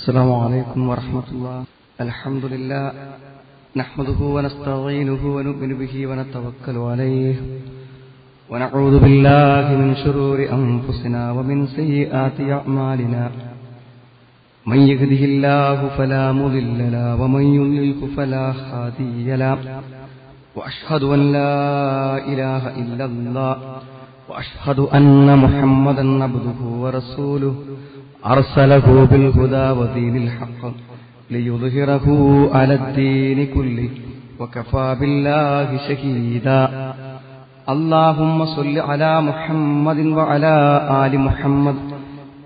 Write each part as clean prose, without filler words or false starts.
السلام عليكم ورحمة الله. الحمد لله نحمده ونستعينه ونؤمن به ونتوكل عليه ونعوذ بالله من شرور أنفسنا ومن سيئات أعمالنا. من يهده الله فلا مضل له ومن يضلل فلا هادي له. وأشهد أن لا إله إلا الله وأشهد أن محمدا عبده ورسوله أرسله بالهدى ودين الحق ليظهره على الدين كله وكفى بالله شهيدا. اللهم صل على محمد وعلى آل محمد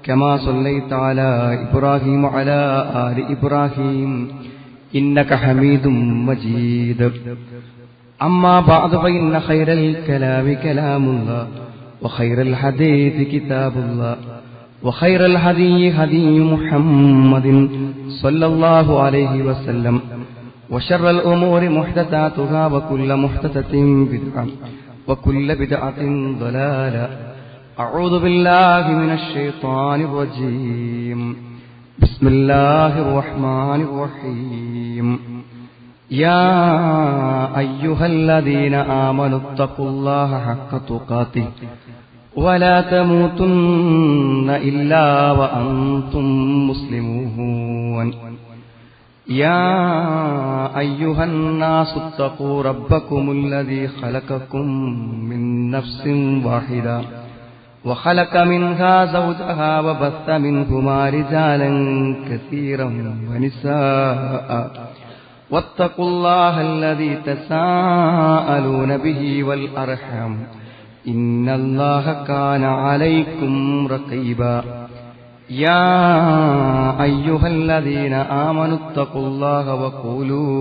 كما صليت على إبراهيم وعلى آل إبراهيم إنك حميد مجيد. أما بعد فإن خير الكلام كلام الله وخير الحديث كتاب الله وخير الهدي هدي محمد صلى الله عليه وسلم وشر الأمور محدثاتها وكل محدثة بدعة وكل بدعة ضلالة. أعوذ بالله من الشيطان الرجيم. بسم الله الرحمن الرحيم. يا أيها الذين آمنوا اتقوا الله حق تقاته ولا تموتن إلا وأنتم مسلمون. يا أيها الناس اتقوا ربكم الذي خلقكم من نفس واحدة وخلق منها زوجها وبث منهما رجالا كثيرا ونساء واتقوا الله الذي تساءلون به والأرحام إن الله كان عليكم رقيبا. يا أيها الذين آمنوا اتقوا الله وقولوا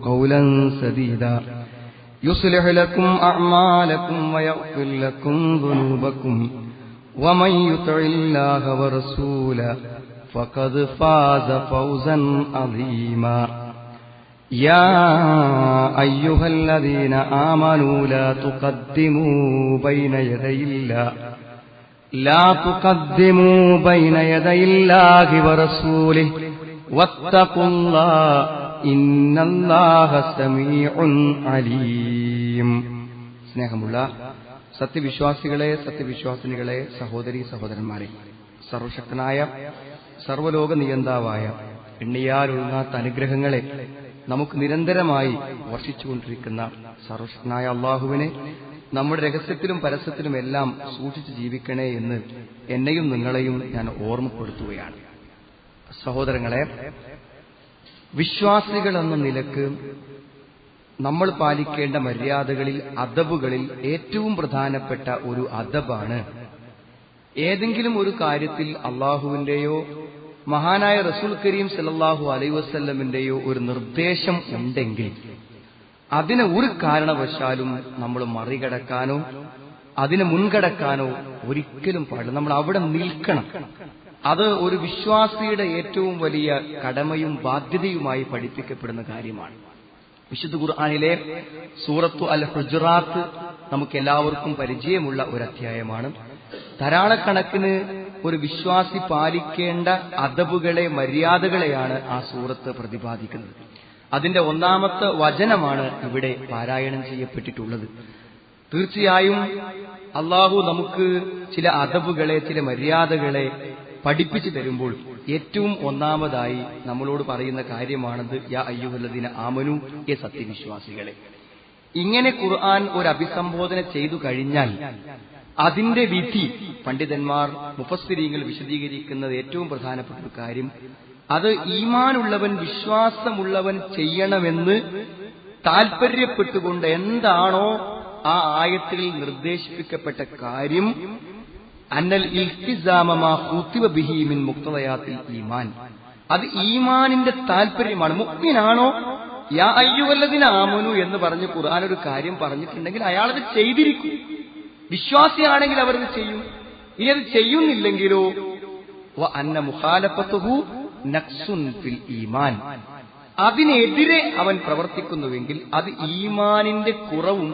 قولا سديدا يصلح لكم أعمالكم ويغفر لكم ذنوبكم ومن يطع الله ورسوله فقد فاز فوزا عظيما. يا أيها الذين آمنوا لا تقدموا بين يدي الله ورسوله واتقوا الله إن الله سميع عليم. സ്നേഹമുള്ള സത്യവിശ്വാസികളെ, സത്യവിശ്വാസിനികളെ, സഹോദരീ സഹോദരന്മാരെ, സർവശക്തനായ സർവ്വലോക നിയന്താവായ എണ്ണിയാലൊഴുങ്ങാത്ത അനുഗ്രഹങ്ങളെ നമുക്ക് നിരന്തരമായി വർഷിച്ചുകൊണ്ടിരിക്കുന്ന സർവശക്തനായ അള്ളാഹുവിനെ നമ്മുടെ രഹസ്യത്തിലും പരസ്യത്തിലും എല്ലാം സൂക്ഷിച്ച് ജീവിക്കണേ എന്ന് എന്നെയും നിങ്ങളെയും ഞാൻ ഓർമ്മപ്പെടുത്തുകയാണ്. സഹോദരങ്ങളെ, വിശ്വാസികൾ എന്ന നിലക്ക് നമ്മൾ പാലിക്കേണ്ട മര്യാദകളിൽ, അദബുകളിൽ ഏറ്റവും പ്രധാനപ്പെട്ട ഒരു അദബാണ് ഏതെങ്കിലും ഒരു കാര്യത്തിൽ അള്ളാഹുവിന്റെയോ മഹാനായ റസൂൽ കരീം സല്ലല്ലാഹു അലൈഹി വസല്ലമിന്റെയോ ഒരു നിർദ്ദേശം ഉണ്ടെങ്കിൽ അതിനെ ഒരു കാരണവശാലും നമ്മൾ മറികടക്കാനോ അതിനെ മുൻകടക്കാനോ ഒരിക്കലും പാടില്ല. നമ്മൾ അവിടെ നിൽക്കണം. അത് ഒരു വിശ്വാസിയുടെ ഏറ്റവും വലിയ കടമയും ബാധ്യതയുമായി പഠിപ്പിക്കപ്പെടുന്ന കാര്യമാണ്. വിശുദ്ധ ഖുർആനിലെ സൂറത്തു അൽ ഹുജറാത്ത് നമുക്ക് എല്ലാവർക്കും പരിചയമുള്ള ഒരു അധ്യായമാണ്. ധാരാളക്കണക്കിന് ഒരു വിശ്വാസി പാലിക്കേണ്ട അദബുകളെ, മര്യാദകളെയാണ് ആ സൂറത്ത് പ്രതിപാദിക്കുന്നത്. അതിന്റെ ഒന്നാമത്തെ വചനമാണ് ഇവിടെ പാരായണം ചെയ്യപ്പെട്ടിട്ടുള്ളത്. തീർച്ചയായും അള്ളാഹു നമുക്ക് ചില അദബുകളെ, ചില മര്യാദകളെ പഠിപ്പിച്ചു തരുമ്പോൾ ഏറ്റവും ഒന്നാമതായി നമ്മളോട് പറയുന്ന കാര്യമാണത് യാ അയ്യുഹല്ലദീന ആമനു, ഏ സത്യവിശ്വാസികളെ. ഇങ്ങനെ ഖുർആൻ ഒരു അഭിസംബോധന ചെയ്തു കഴിഞ്ഞാൽ അതിന്റെ വിധി പണ്ഡിതന്മാർ, മുഫസ്സിരീങ്ങൾ വിശദീകരിക്കുന്നത് ഏറ്റവും പ്രധാനപ്പെട്ട ഒരു കാര്യം, അത് ഈമാനുള്ളവൻ, വിശ്വാസമുള്ളവൻ ചെയ്യണമെന്ന് താൽപര്യപ്പെട്ടുകൊണ്ട് എന്താണോ ആ ആയത്തിൽ നിർദ്ദേശിപ്പിക്കപ്പെട്ട കാര്യം, അന്നൽ ഇൽത്തിസാമ മാ ഖുതിബ ബിഹി മിൻ മുഖ്തദയാത്തിൽ ഈമാൻ, അത് ഈമാനിന്റെ താൽപര്യമാണ്. മുഅ്മിനാണോ യാ അയ്യുഹല്ലദീന ആമനു എന്ന് പറഞ്ഞ് ഖുർആൻ ഒരു കാര്യം പറഞ്ഞിട്ടുണ്ടെങ്കിൽ അയാളത് ചെയ്തിരിക്കും. വിശ്വാസിയാണെങ്കിൽ അവരത് ചെയ്യും. ഇനി അത് ചെയ്യുന്നില്ലെങ്കിലോ വ അന്ന മുഖാലഫത്തുഹു നഖ്സുൻ ഫിൽ ഈമാൻ, അതിനെതിരെ അവൻ പ്രവർത്തിക്കുന്നുവെങ്കിൽ അത് ഈമാനിന്റെ കുറവും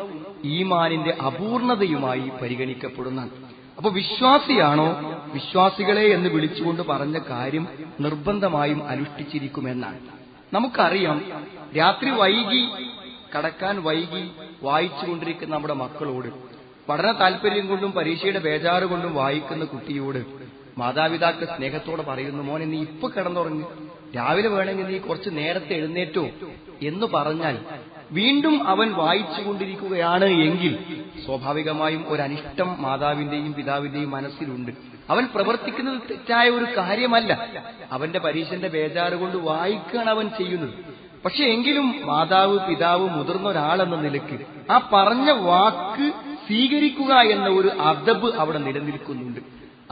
ഈമാനിന്റെ അപൂർണതയുമായി പരിഗണിക്കപ്പെടുന്നതാണ്. അപ്പൊ വിശ്വാസിയാണോ വിശ്വാസികളെ എന്ന് വിളിച്ചുകൊണ്ട് പറഞ്ഞ കാര്യം നിർബന്ധമായും അനുഷ്ഠിച്ചിരിക്കുമെന്നാണ്. നമുക്കറിയാം, രാത്രി വൈകി കടക്കാൻ വൈകി വായിച്ചുകൊണ്ടിരിക്കുന്ന നമ്മുടെ മക്കളോട്, പഠന താല്പര്യം കൊണ്ടും പരീക്ഷയുടെ ബേജാറ് കൊണ്ടും വായിക്കുന്ന കുട്ടിയോട് മാതാപിതാക്കൾ സ്നേഹത്തോടെ പറയുന്നു, മോനെ നീ ഇപ്പൊ കിടന്നുറങ്ങി, രാവിലെ വേണമെങ്കിൽ നീ കുറച്ച് നേരത്തെ എഴുന്നേറ്റോ എന്ന് പറഞ്ഞാൽ വീണ്ടും അവൻ വായിച്ചുകൊണ്ടിരിക്കുകയാണ് എങ്കിൽ സ്വാഭാവികമായും ഒരനിഷ്ടം മാതാവിന്റെയും പിതാവിന്റെയും മനസ്സിലുണ്ട്. അവൻ പ്രവർത്തിക്കുന്നത് തെറ്റായ ഒരു കാര്യമല്ല, അവന്റെ പരീക്ഷന്റെ ബേജാറ് കൊണ്ട് വായിക്കുകയാണ് അവൻ ചെയ്യുന്നത്. പക്ഷെ എങ്കിലും മാതാവ് പിതാവ് മുതിർന്ന ഒരാളെന്ന നിലയ്ക്ക് ആ പറഞ്ഞ വാക്ക് സ്വീകരിക്കുക എന്ന ഒരു അദബ് അവിടെ നിലനിൽക്കുന്നുണ്ട്.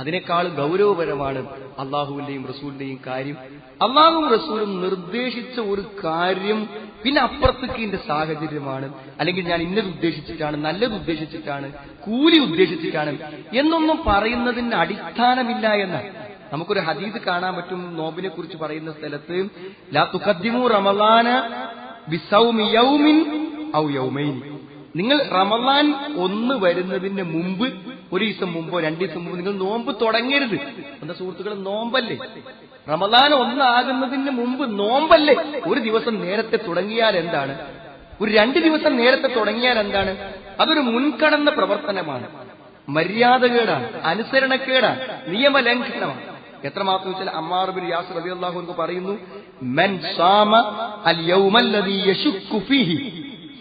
അതിനേക്കാൾ ഗൗരവപരമാണ് അള്ളാഹുവിന്റെയും റസൂലിന്റെയും കാര്യം. അള്ളാഹുവും റസൂലും നിർദ്ദേശിച്ച ഒരു കാര്യം പിന്നെ അപ്പുറത്തേക്ക് ഇതിന്റെ സാഹചര്യമാണ്, അല്ലെങ്കിൽ ഞാൻ ഇന്നത് ഉദ്ദേശിച്ചിട്ടാണ്, നല്ലത് ഉദ്ദേശിച്ചിട്ടാണ്, കൂലി ഉദ്ദേശിച്ചിട്ടാണ് എന്നൊന്നും പറയുന്നതിന് അടിസ്ഥാനമില്ല എന്നാണ്. നമുക്കൊരു ഹദീസ് കാണാൻ പറ്റും നോമ്പിനെ കുറിച്ച് പറയുന്ന സ്ഥലത്ത്, ലാ തുഖദ്ദിമു റമളാന ബിസൗമി യൗമിൻ ഔ യൗമൈൻ. നിങ്ങൾ റമളാൻ 1 വരുന്നതിന് മുമ്പ്, ഒരു ദിവസം മുമ്പോ 2 ദിവസം മുമ്പ് നിങ്ങൾ നോമ്പ് തുടങ്ങരുത്. എന്താ സുഹൃത്തുക്കളെ, നോമ്പല്ലേ? റമളാൻ 1 ആകുന്നതിന് മുമ്പ് നോമ്പല്ലേ? ഒരു ദിവസം നേരത്തെ തുടങ്ങിയാൽ എന്താണ്? ഒരു 2 ദിവസം നേരത്തെ തുടങ്ങിയാൽ എന്താണ്? അതൊരു മുൻകടന്ന പ്രവർത്തനമാണ്, മര്യാദകേടാണ്, അനുസരണക്കേടാണ്, നിയമലംഘനമാണ്. എത്രമാത്രം വെച്ചാൽ അമ്മാർ ബിൻ യാസിർ റളിയല്ലാഹു അൻഹു പറയുന്നു, മൻ സാമ അൽ യൗമല്ലദീ യശുക്കു ഫീഹി,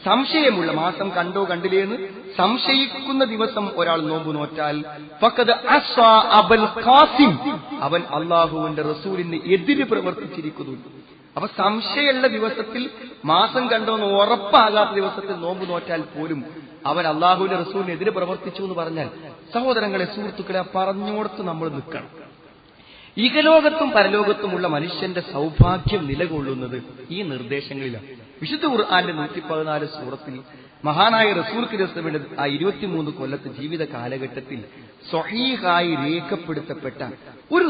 സംശയമുള്ള, മാസം കണ്ടോ കണ്ടില്ലേന്ന് സംശയിക്കുന്ന ദിവസം ഒരാൾ നോമ്പ് നോറ്റാൽ ഫഖദ് അസ്വാ അബൽ ഖാസിം, അവൻ അല്ലാഹുവിന്റെ റസൂലിന് എതിര് പ്രവർത്തിച്ചിരിക്കുന്നു. അപ്പൊ സംശയമുള്ള ദിവസത്തിൽ, മാസം കണ്ടോന്ന് ഉറപ്പാകാത്ത ദിവസത്തിൽ നോമ്പ് നോറ്റാൽ പോലും അവൻ അല്ലാഹുവിന്റെ റസൂലിന് എതിര് പ്രവർത്തിച്ചു എന്ന് പറഞ്ഞാൽ, സഹോദരങ്ങളെ, സുഹൃത്തുക്കളെ, പറഞ്ഞോടത്ത് നമ്മൾ നിൽക്കണം. ഇഹലോകത്തും പരലോകത്തുമുള്ള മനുഷ്യന്റെ സൗഭാഗ്യം നിലകൊള്ളുന്നത് ഈ നിർദ്ദേശങ്ങളിലാണ്. വിശുദ്ധ ഖുർആന്റെ 114 സൂറത്തിൽ മഹാനായ റസൂൽ കിരസ്തമിന്റെ ആ 23 കൊല്ലത്തെ ജീവിത കാലഘട്ടത്തിൽ സ്വഹീഹായി രേഖപ്പെടുത്തപ്പെട്ട ഒരു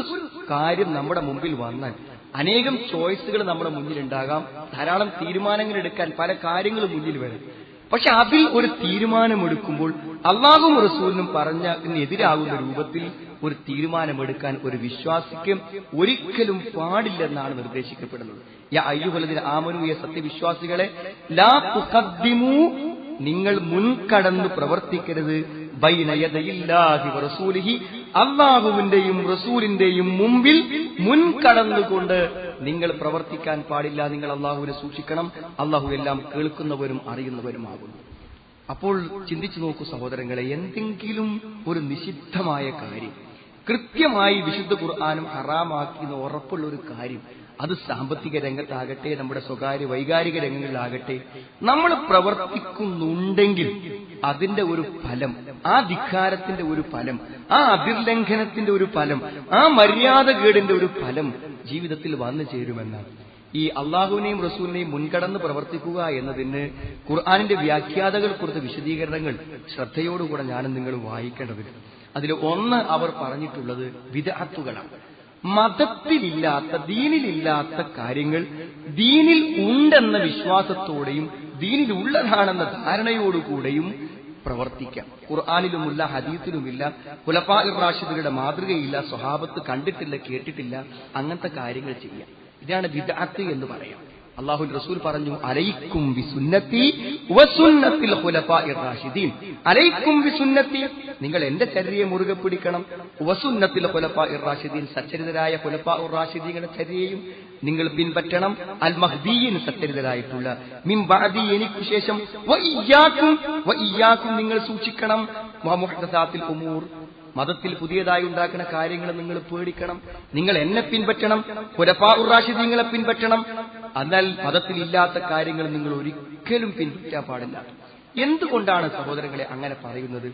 കാര്യം നമ്മുടെ മുമ്പിൽ വന്നാൽ അനേകം ചോയ്സുകൾ നമ്മുടെ മുന്നിലുണ്ടാകാം, ധാരാളം തീരുമാനങ്ങൾ എടുക്കാൻ പല കാര്യങ്ങളും മുന്നിൽ വരും. പക്ഷെ അതിൽ ഒരു തീരുമാനമെടുക്കുമ്പോൾ അല്ലാഹുവും റസൂലിനും പറഞ്ഞതിനെതിരാകുന്ന രൂപത്തിൽ ഒരു തീരുമാനമെടുക്കാൻ ഒരു വിശ്വാസിക്ക് ഒരിക്കലും പാടില്ലെന്നാണ് നിർദ്ദേശിക്കപ്പെടുന്നത്. യാ അയ്യുഹല്ലദീന ആമനൂ, യ സത്യവിശ്വാസികളെ, ലാ തുഖദ്ദിമൂ, നിങ്ങൾ മുൻകടന്നു പ്രവർത്തിക്കരുത്, ബൈന യദയില്ലാഹി വറസൂലിഹി, അല്ലാഹുവിന്റെയും റസൂലിന്റെയും മുമ്പിൽ മുൻകടന്നുകൊണ്ട് നിങ്ങൾ പ്രവർത്തിക്കാൻ പാടില്ല. നിങ്ങൾ അല്ലാഹുവിനെ സൂക്ഷിക്കണം. അല്ലാഹു എല്ലാം കേൾക്കുന്നവരും അറിയുന്നവരുമാകുന്നു. അപ്പോൾ ചിന്തിച്ചു നോക്കൂ സഹോദരങ്ങളെ, എന്തെങ്കിലും ഒരു നിഷിദ്ധമായ കാര്യം കൃത്യമായി വിശുദ്ധ ഖുർആനും ഹറാമാക്കിയെന്ന് ഉറപ്പുള്ള ഒരു കാര്യം, അത് സാമ്പത്തിക രംഗത്താകട്ടെ, നമ്മുടെ സ്വകാര്യ വൈകാരിക രംഗങ്ങളിലാകട്ടെ, നമ്മൾ പ്രവർത്തിക്കുന്നുണ്ടെങ്കിൽ അതിന്റെ ഒരു ഫലം, ആ ധിക്കാരത്തിന്റെ ഒരു ഫലം, ആ അതിർലംഘനത്തിന്റെ ഒരു ഫലം, ആ മര്യാദകേടിന്റെ ഒരു ഫലം ജീവിതത്തിൽ വന്നു ചേരുമെന്നാണ്. ഈ അള്ളാഹുവിനെയും റസൂലിനെയും മുൻകടന്ന് പ്രവർത്തിക്കുക എന്നതിന് ഖുർആനിന്റെ വ്യാഖ്യാതകൾ കൊടുത്ത വിശദീകരണങ്ങൾ ശ്രദ്ധയോടുകൂടെ ഞാനും നിങ്ങൾ വായിക്കേണ്ടതുണ്ട്. അതിൽ ഒന്ന് അവർ പറഞ്ഞിട്ടുള്ളത് ബിദ്അത്തുകളാണ്. മതത്തിലില്ലാത്ത, ദീനിലില്ലാത്ത കാര്യങ്ങൾ ദീനിൽ ഉണ്ടെന്ന വിശ്വാസത്തോടെയും ദീനിലുള്ളതാണെന്ന ധാരണയോടുകൂടെയും പ്രവർത്തിക്കാം. ഖുർആനിലുമില്ല, ഹദീസിലുമില്ല, ഖുലഫാഉർ റാഷിദുകളുടെ മാതൃകയില്ല, സ്വഹാബത്ത് കണ്ടിട്ടില്ല, കേട്ടിട്ടില്ല, അങ്ങനത്തെ കാര്യങ്ങൾ ചെയ്യാം. ഇതാണ് ബിദ്അത്ത് എന്ന് പറയാം. അല്ലാഹുവിന്റെ റസൂൽ പറഞ്ഞു, അലൈക്കും ബിസുന്നത്തി വസുന്നത്തിൽ ഖുലഫാഇർ റാഷിദീൻ. അലൈക്കും ബിസുന്നത്തി, നിങ്ങൾ എന്റെ ചര്യയെ മുറുകെ പിടിക്കണം. വസുന്നത്തിൽ ഖുലഫാഇർ റാഷിദീൻ, സച്ചരിതരായ ഖുലഫാഉർ റാഷിദീങ്ങളുടെ ചര്യയും നിങ്ങൾ പിൻപറ്റണം. അൽ മഹ്ദിയീൻ, സച്ചരിതരായിട്ടുള്ള, മിൻ ബഅദി, എനിക്ക് ശേഷം, വഇയ്യാക്കും നിങ്ങൾ സൂക്ഷിക്കണം. വമുഹ്ദസാത്തിൽ ഉമൂർ, മതത്തിൽ പുതിയതായി ഉണ്ടാക്കുന്ന കാര്യങ്ങൾ നിങ്ങൾ പേടിക്കണം. നിങ്ങൾ എന്നെ പിൻപറ്റണം, ഖുലഫാഉർ റാഷിദീങ്ങളെ പിൻപറ്റണം. എന്നാൽ മതത്തിൽ ഇല്ലാത്ത കാര്യങ്ങൾ നിങ്ങൾ ഒരിക്കലും പിൻപറ്റാൻ പാടില്ല. എന്തുകൊണ്ടാണ് സഹോദരങ്ങളെ അങ്ങനെ പറയുന്നത്?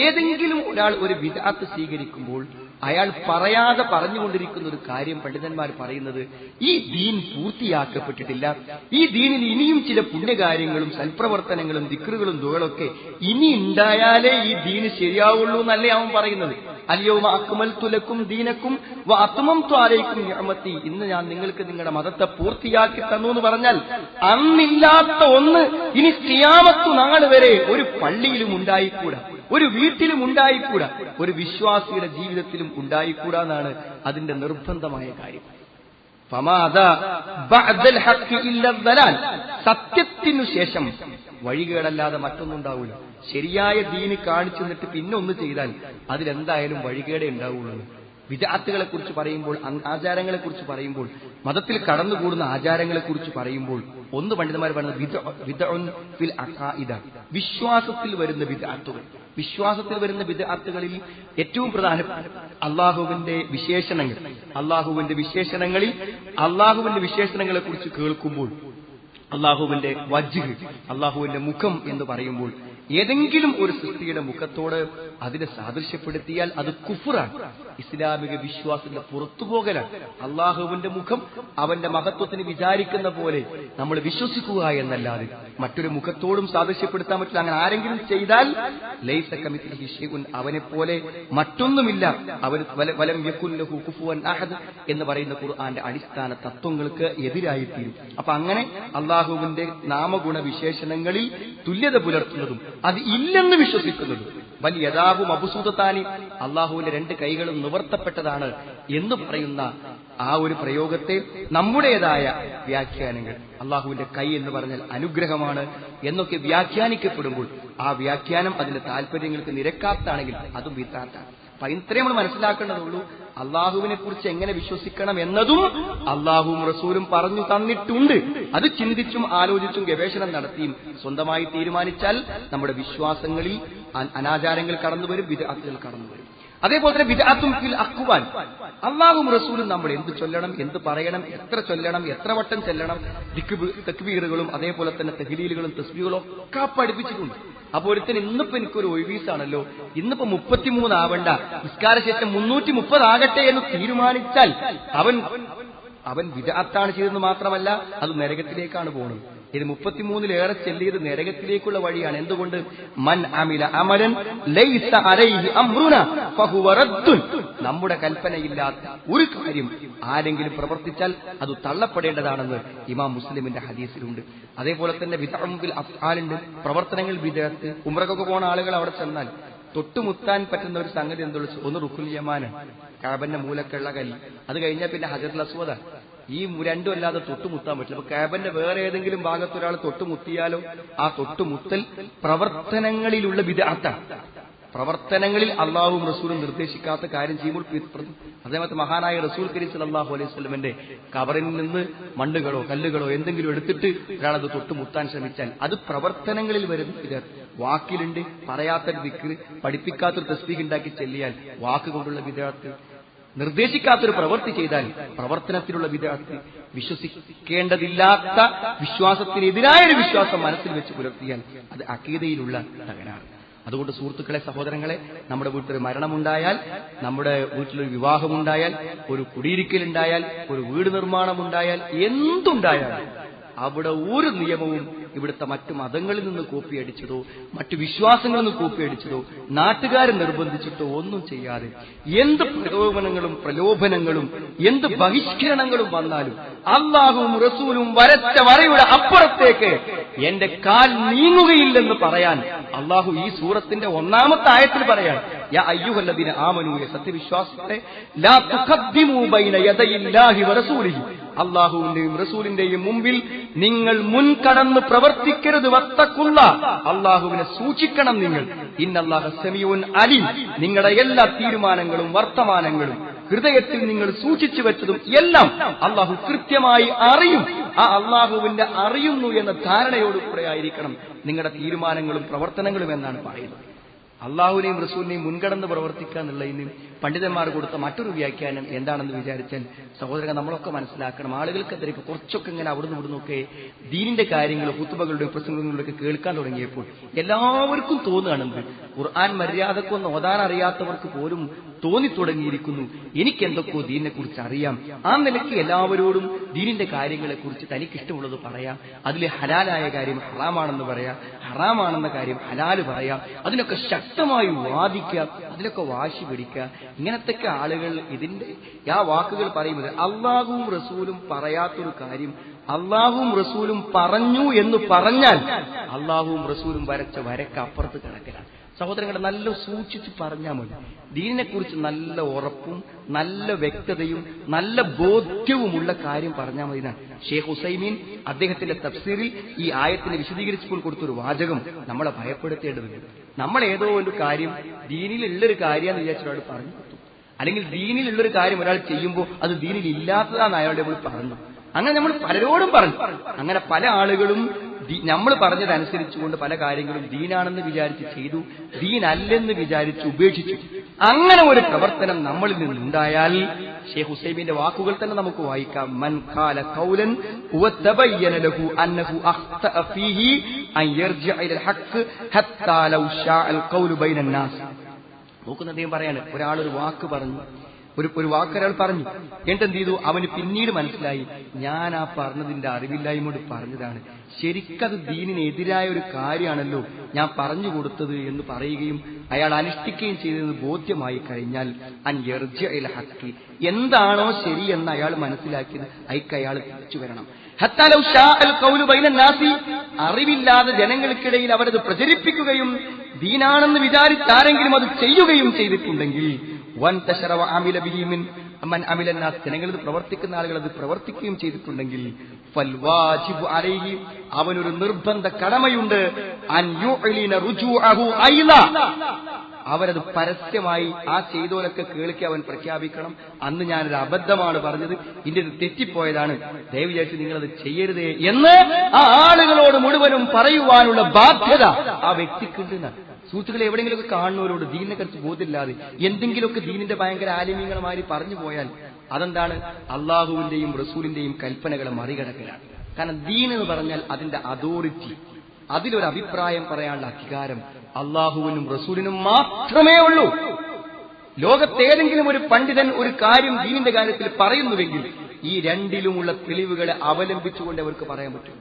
ഏതെങ്കിലും ഒരാൾ ഒരു ബിദ്അത്ത് സ്വീകരിക്കുമ്പോൾ അയാൾ പറയാതെ പറഞ്ഞുകൊണ്ടിരിക്കുന്ന ഒരു കാര്യം പണ്ഡിതന്മാർ പറയുന്നത്, ഈ ദീൻ പൂർത്തിയാക്കപ്പെട്ടിട്ടില്ല, ഈ ദീനിൽ ഇനിയും ചില പുണ്യകാര്യങ്ങളും സൽപ്രവർത്തനങ്ങളും ദിക്റുകളും ദുആകളൊക്കെ ഇനി ഉണ്ടായാലേ ഈ ദീന് ശരിയാവുള്ളൂ എന്നല്ലേ അവൻ പറയുന്നത്. അൽയൗമ അക്മൽതു ലക്കും ദീനക്കും വ അത്മംതു അലൈക്കും നിഅമതി, ഇന്ന് ഞാൻ നിങ്ങൾക്ക് നിങ്ങളുടെ മതത്തെ പൂർത്തിയാക്കി തന്നു എന്ന് പറഞ്ഞാൽ അന്നില്ലാത്ത ഒന്ന് ഇനി ഖിയാമത്ത് നാൾ വരെ ഒരു പള്ളിയിലും ഉണ്ടായിക്കൂടാ. ഒരു വീട്ടിലും ഉണ്ടായിക്കൂടാ, ഒരു വിശ്വാസിയുടെ ജീവിതത്തിലും ഉണ്ടായിക്കൂടാ എന്നാണ് അതിന്റെ നിർബന്ധമായ കാര്യം. സത്യത്തിനു ശേഷം വഴികേടല്ലാതെ മറ്റൊന്നുണ്ടാവില്ല. ശരിയായ ദീന് കാണിച്ചു നിന്നിട്ട് പിന്നെ ഒന്ന് ചെയ്താൽ അതിലെന്തായാലും വഴികേടേ ഉണ്ടാവുള്ളൂ. വിദഅത്തുകളെ കുറിച്ച് പറയുമ്പോൾ, ആചാരങ്ങളെ കുറിച്ച് പറയുമ്പോൾ, മതത്തിൽ കടന്നുകൂടുന്ന ആചാരങ്ങളെ കുറിച്ച് പറയുമ്പോൾ ഒന്ന് പണ്ഡിതന്മാർ പറയുന്നത് ബിദ്അഉൻ ഫിൽ അഖായിദ, വിശ്വാസത്തിൽ വരുന്ന ബിദ്അത്തുകൾ. വിശ്വാസത്തിൽ വരുന്ന ബിദ്അത്തുകളിൽ ഏറ്റവും പ്രധാനപ്പെട്ട അള്ളാഹുവിന്റെ വിശേഷണങ്ങൾ. അള്ളാഹുവിന്റെ വിശേഷണങ്ങളെ കുറിച്ച് കേൾക്കുമ്പോൾ അള്ളാഹുവിന്റെ വജ്ഹ്, അള്ളാഹുവിന്റെ മുഖം എന്ന് പറയുമ്പോൾ ഏതെങ്കിലും ഒരു സൃഷ്ടിയുടെ മുഖത്തോട് അതിനെ സാദൃശ്യപ്പെടുത്തിയാൽ അത് കുഫ്റാണ്, ഇസ്ലാമിക വിശ്വാസത്തിന്റെ പുറത്തുപോകലാണ്. അള്ളാഹുവിന്റെ മുഖം അവന്റെ മഹത്വത്തിന് വിചാരിക്കുന്ന പോലെ നമ്മൾ വിശ്വസിക്കുക എന്നല്ലാതെ മറ്റൊരു മുഖത്തോടും സാദൃശ്യപ്പെടുത്താൻ പറ്റില്ല. അങ്ങനെ ആരെങ്കിലും ചെയ്താൽ ലൈസ കമിസ്ലിഹി ശൈഉൻ, അവനെ പോലെ മറ്റൊന്നുമില്ല, അവൻ വലം യകുൻ ലഹു കുഫുവൻ അഹദ് എന്ന് പറയുന്ന ഖുർആന്റെ അടിസ്ഥാന തത്വങ്ങൾക്ക് എതിരായിത്തീരും. അപ്പൊ അങ്ങനെ അള്ളാഹുവിന്റെ നാമഗുണ വിശേഷണങ്ങളിൽ തുല്യത പുലർത്തുന്നതും അത് ഇല്ലെന്ന് വിശ്വസിക്കുന്നതും വലിയ യഥാഹു മബുസൂദത്താനി, അള്ളാഹുവിന്റെ രണ്ട് കൈകളും നിവർത്തപ്പെട്ടതാണ് എന്ന് പറയുന്ന ആ ഒരു പ്രയോഗത്തെ നമ്മുടേതായ വ്യാഖ്യാനങ്ങൾ, അള്ളാഹുവിന്റെ കൈ എന്ന് പറഞ്ഞാൽ അനുഗ്രഹമാണ് എന്നൊക്കെ വ്യാഖ്യാനിക്കപ്പെടുമ്പോൾ ആ വ്യാഖ്യാനം അതിന്റെ താല്പര്യങ്ങൾക്ക് നിരക്കാത്താണെങ്കിൽ അതും ബിദ്അത്താണ്. അപ്പൊ ഇത്രയും നമ്മൾ മനസ്സിലാക്കേണ്ടതുള്ളൂ. അള്ളാഹുവിനെ കുറിച്ച് എങ്ങനെ വിശ്വസിക്കണം എന്നതും അള്ളാഹുവും റസൂലും പറഞ്ഞു തന്നിട്ടുണ്ട്. അത് ചിന്തിച്ചും ആലോചിച്ചും ഗവേഷണം നടത്തിയും സ്വന്തമായി തീരുമാനിച്ചാൽ നമ്മുടെ വിശ്വാസങ്ങളിൽ അനാചാരങ്ങൾ കടന്നുവരും, ബിദ്അത്തുകൾ കടന്നുവരും. അതേപോലെ തന്നെ ബിദ്അത്തും ഫിൽ അഖ്വാൽ, അള്ളാഹുവും റസൂലും നമ്മൾ എന്ത് ചൊല്ലണം, എന്ത് പറയണം, എത്ര ചൊല്ലണം, എത്ര വട്ടം ചെല്ലണം, തക്ബീറുകളും അതേപോലെ തന്നെ തഹ്ലീലുകളും തസ്ബീഹുകളും ഒക്കെ പഠിപ്പിച്ചിട്ടുണ്ട്. അപ്പോൾ ഒരുത്തൻ ഇന്നിപ്പോ എനിക്കൊരു ഒഴിവീസാണല്ലോ, ഇന്നിപ്പോ 33 ആവണ്ട, നിസ്കാരശേഷം 330 ആകട്ടെ എന്ന് തീരുമാനിച്ചാൽ അവൻ ബിദ്അത്താണ് ചെയ്തതെന്ന് മാത്രമല്ല അത് നരകത്തിലേക്കാണ് പോകുന്നത്. ഇത് 33-ലേറെ ചെല്ലിയത് നരകത്തിലേക്കുള്ള വഴിയാണ്. എന്തുകൊണ്ട്? മൻ അമില അമലൻ ലൈസ അലൈഹി അംറുനാ ഫഹുവ റദ്ദുൻ, നമ്മുടെ കൽപ്പനയില്ലാത്ത ഒരു കാര്യം ആരെങ്കിലും പ്രവർത്തിച്ചാൽ അത് തള്ളപ്പെടേണ്ടതാണെന്ന് ഇമാം മുസ്ലിമിന്റെ ഹദീസിലുണ്ട്. അതേപോലെ തന്നെ ബിദ്അത്തും ഫിൽ അഫ്ആലുണ്ട്, പ്രവർത്തനങ്ങൾ ബിദ്അത്ത്. ഉംറക്കൊക്കെ പോണ ആളുകൾ അവിടെ ചെന്നാൽ തൊട്ടുമുത്താൻ പറ്റുന്ന ഒരു സംഗതി എന്തുള്ളൂ, ഒന്ന് റുക്കുൽ യമാന്, കഅബന്റെ മൂലക്കുള്ള കല്ല്, അത് കഴിഞ്ഞാൽ പിന്നെ ഹജറുൽ അസ്വദ. ഈ രണ്ടും അല്ലാതെ തൊട്ടുമുത്താൻ പറ്റില്ല. അപ്പൊ കഅബന്റെ വേറെ ഏതെങ്കിലും ഭാഗത്ത് ഒരാൾ തൊട്ടുമുത്തിയാലോ ആ തൊട്ടുമുത്തൽ പ്രവർത്തനങ്ങളിലുള്ള ബിദ്അത്താണ്. പ്രവർത്തനങ്ങളിൽ അള്ളാഹുവും റസൂലും നിർദ്ദേശിക്കാത്ത കാര്യം ചെയ്യുമ്പോൾ അതേപോലെ മഹാനായ റസൂൽ കരീം സല്ലല്ലാഹു അലൈഹി വസല്ലമന്റെ കബറിൽ നിന്ന് മണ്ണുകളോ കല്ലുകളോ എന്തെങ്കിലും എടുത്തിട്ട് ഒരാളത് തൊട്ടുമുത്താൻ ശ്രമിച്ചാൽ അത് പ്രവർത്തനങ്ങളിൽ വരുന്ന ബിദ്അത്ത്. വാക്കിലുണ്ട്, പറയാത്തൊരു ദിക്ർ, പഠിപ്പിക്കാത്തൊരു തസ്ബീഹ് ഉണ്ടാക്കി ചെല്ലിയാൽ വാക്കുകൊണ്ടുള്ള ബിദ്അത്ത്. നിർദ്ദേശിക്കാത്തൊരു പ്രവൃത്തി ചെയ്താൽ പ്രവർത്തനത്തിലുള്ള ബിദ്അത്ത്. വിശ്വസിക്കേണ്ടതില്ലാത്ത വിശ്വാസത്തിനെതിരായ ഒരു വിശ്വാസം മനസ്സിൽ വെച്ച് പുലർത്തിയാൽ അത് അഖീദയിലുള്ള തകരാറ്. അതുകൊണ്ട് സുഹൃത്തുക്കളെ, സഹോദരങ്ങളെ, നമ്മുടെ വീട്ടിലൊരു മരണമുണ്ടായാൽ, നമ്മുടെ വീട്ടിലൊരു വിവാഹമുണ്ടായാൽ, ഒരു കുടിയിരിക്കലുണ്ടായാൽ, ഒരു വീട് നിർമ്മാണമുണ്ടായാൽ, എന്തുണ്ടായാലും അവിടെ ഒരു നിയമവും ഇവിടുത്തെ മറ്റു മതങ്ങളിൽ നിന്ന് കോപ്പിയടിച്ചതോ മറ്റു വിശ്വാസങ്ങളിൽ നിന്ന് കോപ്പിയടിച്ചതോ നാട്ടുകാരെ നിർബന്ധിച്ചിട്ടോ ഒന്നും ചെയ്യാതെ എന്ത് പ്രലോഭനങ്ങളും എന്ത് ബഹിഷ്കരണങ്ങളും വന്നാലും അല്ലാഹുവും റസൂലും വരച്ച വരയുടെ അപ്പുറത്തേക്ക് എന്റെ കാൽ നീങ്ങുകയില്ലെന്ന് പറയാൻ അല്ലാഹു ഈ സൂറത്തിന്റെ 1-ാമത്തെ ആയത്തിൽ പറയാൻ, യാ അയ്യുഹല്ലദീന ആമനൂ, സത്യവിശ്വാസികളെ, ലാ തുഖദ്ദിമൂ ബൈന യദയില്ലാഹി വറസൂലിഹി, അല്ലാഹുവിന്റെയും റസൂലിന്റെയും മുമ്പിൽ നിങ്ങൾ മുൻകടന്ന് പ്രവർത്തിക്കരുത്. വത്തഖുള്ള, അല്ലാഹുവിനെ സൂക്ഷിക്കണം നിങ്ങൾ. ഇന്നല്ലാഹ സമീഉൻ അലീം, നിങ്ങളുടെ എല്ലാ തീരുമാനങ്ങളും വർത്തമാനങ്ങളും ഹൃദയത്തിൽ നിങ്ങൾ സൂക്ഷിച്ചു വെച്ചതും എല്ലാം അല്ലാഹു കൃത്യമായി അറിയും. ആ അല്ലാഹുവിന്റെ അറിയുന്നു എന്ന ധാരണയോടുകൂടെ ആയിരിക്കണം നിങ്ങളുടെ തീരുമാനങ്ങളും പ്രവർത്തനങ്ങളും എന്നാണ് പറയുന്നത്. അള്ളാഹുവിനെയും റസൂലിനെയും മുൻകടന്ന് പ്രവർത്തിക്കുക എന്നുള്ളതിന് പണ്ഡിതന്മാർ കൊടുത്ത മറ്റൊരു വ്യാഖ്യാനം എന്താണെന്ന് വിചാരിച്ചാൽ, സഹോദരങ്ങൾ, നമ്മളൊക്കെ മനസ്സിലാക്കണം, ആളുകൾക്കെതിരെ കുറച്ചൊക്കെ ഇങ്ങനെ അവിടുന്ന് ഇവിടുന്നൊക്കെ ദീനിന്റെ കാര്യങ്ങൾ ഹുതുബകളുടെയും പ്രസംഗങ്ങളുടെയൊക്കെ കേൾക്കാൻ തുടങ്ങിയപ്പോൾ എല്ലാവർക്കും തോന്നുകയാണെന്ന് ഖുർആൻ മര്യാദക്കൊന്നും ഓതാൻ അറിയാത്തവർക്ക് പോലും തോന്നിത്തുടങ്ങിയിരിക്കുന്നു, എനിക്കെന്തൊക്കെയോ ദീനിനെ കുറിച്ച് അറിയാം. ആ നിലയ്ക്ക് എല്ലാവരോടും ദീനിന്റെ കാര്യങ്ങളെക്കുറിച്ച് തനിക്കിഷ്ടമുള്ളത് പറയാം. അതിൽ ഹലാലായ കാര്യം ഹറാമാണെന്ന് പറയാം, ഹറാമാണെന്ന കാര്യം ഹലാല് പറയാം. അതിനൊക്കെ ശക്തമായി വാദിക്കാം, അതിലൊക്കെ വാശി പിടിക്കുക. ഇങ്ങനത്തെയൊക്കെ ആളുകൾ ഇതിന്റെ ആ വാക്കുകൾ പറയുന്നത് അള്ളാഹുവും റസൂലും പറയാത്തൊരു കാര്യം അള്ളാഹുവും റസൂലും പറഞ്ഞു എന്ന് പറഞ്ഞാൽ അള്ളാഹുവും റസൂലും വരച്ച വരക്ക് അപ്പുറത്ത് കിടക്കലാണ്. സഹോദരങ്ങളെ നല്ല സൂക്ഷിച്ച് പറഞ്ഞാൽ മതി. ദീനിനെ കുറിച്ച് നല്ല ഉറപ്പും നല്ല വ്യക്തതയും നല്ല ബോധ്യവുമുള്ള കാര്യം പറഞ്ഞാൽ മതി. ഷെയ്ഖ് ഉസൈമീൻ അദ്ദേഹത്തിന്റെ തഫ്സീറിൽ ഈ ആയത്തിനെ വിശദീകരിച്ചപ്പോൾ കൊടുത്തൊരു വാചകം നമ്മളെ ഭയപ്പെടുത്തേണ്ടതുണ്ട്. നമ്മൾ ഏതോ ഒരു കാര്യം ദീനിലുള്ളൊരു കാര്യമെന്ന് വിചാരിച്ചൊരാൾ പറഞ്ഞു കൊടുത്തു, അല്ലെങ്കിൽ ദീനിലുള്ളൊരു കാര്യം ഒരാൾ ചെയ്യുമ്പോൾ അത് ദീനിൽ ഇല്ലാത്തതാണെന്ന് അയാളുടെ നമ്മൾ പറഞ്ഞു. അങ്ങനെ നമ്മൾ പലരോടും പറഞ്ഞു. അങ്ങനെ പല ആളുകളും നമ്മൾ പറഞ്ഞതനുസരിച്ചുകൊണ്ട് പല കാര്യങ്ങളും ദീനാണെന്ന് വിചാരിച്ച് ചെയ്തു, ദീനല്ലെന്ന് വിചാരിച്ച് ഉപേക്ഷിച്ചു. അങ്ങനെ ഒരു പ്രവർത്തനം നമ്മളിൽ നിന്നുണ്ടായാൽ ഷെയ്ഖ് ഹുസൈമിന്റെ വാക്കുകൾ തന്നെ നമുക്ക് വായിക്കാം. മൻ ഖാല ഖൗലൻ വതബയ്യന ലഹു അന്നഹു അഖ്തഅ ഫീഹി അൻ യർജിഅ ഇലൽ ഹഖ് ഹത്താ ലൗ ശാഅൽ ഖൗലു ബൈനൻ നാസ്. നോക്കുന്ന അദ്ദേഹം പറയാണ്, ഒരാളൊരു വാക്ക് പറഞ്ഞു, ഒരു വാക്കൊരാൾ പറഞ്ഞു, എന്നിട്ട് എന്ത് ചെയ്തു, അവന് പിന്നീട് മനസ്സിലായി ഞാൻ ആ പറഞ്ഞതിന്റെ അറിവില്ലായ്മയോട് പറഞ്ഞതാണ്, ശരിക്കത് ദീനിനെതിരായ ഒരു കാര്യമാണല്ലോ ഞാൻ പറഞ്ഞു കൊടുത്തത് എന്ന് പറയുകയും അയാൾ അനുഷ്ഠിക്കുകയും ചെയ്തതെന്ന് ബോധ്യമായി കഴിഞ്ഞാൽ അൻ യർജിഅ ഇല ഹഖ്, എന്താണോ ശരിയെന്ന് അയാൾ മനസ്സിലാക്കിയത് അയക്ക് അയാൾ തിരിച്ചു വരണം. ഹത്താ ലൗ ശാഅൽ ഖൗലു ബൈനൻ നാസി, അറിവില്ലാതെ ജനങ്ങൾക്കിടയിൽ അവരത് പ്രചരിപ്പിക്കുകയും ദീനാണെന്ന് വിചാരിച്ച് ആരെങ്കിലും അത് ചെയ്യുകയും ചെയ്തിട്ടുണ്ടെങ്കിൽ ജനങ്ങളിൽ പ്രവർത്തിക്കുന്ന ആളുകൾ അത് പ്രവർത്തിക്കുകയും ചെയ്തിട്ടുണ്ടെങ്കിൽ അവനൊരു നിർബന്ധ കടമയുണ്ട്, അവരത് പരസ്യമായി ആ ചെയ്തോലൊക്കെ കേൾക്കി അവൻ പ്രഖ്യാപിക്കണം, അന്ന് ഞാനൊരു അബദ്ധമാണ് പറഞ്ഞത്, ഇന്റെ ഒരു തെറ്റിപ്പോയതാണ്, ദയവ് വിചാരിച്ച് നിങ്ങളത് ചെയ്യരുതേ എന്ന് ആ ആളുകളോട് മുഴുവനും പറയുവാനുള്ള ബാധ്യത ആ വ്യക്തിക്കുണ്ടെന്നാണ്. സുഹൃത്തുക്കളെ, എവിടെയെങ്കിലുമൊക്കെ കാണുന്നവരോട് ദീനിനെ കുറിച്ച് ബോധമില്ലാതെ എന്തെങ്കിലുമൊക്കെ ദീനിന്റെ ഭയങ്കര ആലിമീങ്ങളുമായി പറഞ്ഞു പോയാൽ അതെന്താണ്, അള്ളാഹുവിന്റെയും റസൂലിന്റെയും കൽപ്പനകളെ മറികടക്കലാണ്. കാരണം ദീൻ എന്ന് പറഞ്ഞാൽ അതിന്റെ അതോറിറ്റി, അതിലൊരു അഭിപ്രായം പറയാനുള്ള അധികാരം അള്ളാഹുവിനും റസൂലിനും മാത്രമേ ഉള്ളൂ. ലോകത്തേതെങ്കിലും ഒരു പണ്ഡിതൻ ഒരു കാര്യം ദീനിന്റെ കാര്യത്തിൽ പറയുന്നുവെങ്കിൽ ഈ രണ്ടിലുമുള്ള തെളിവുകളെ അവലംബിച്ചുകൊണ്ട് അവർക്ക് പറയാൻ പറ്റും.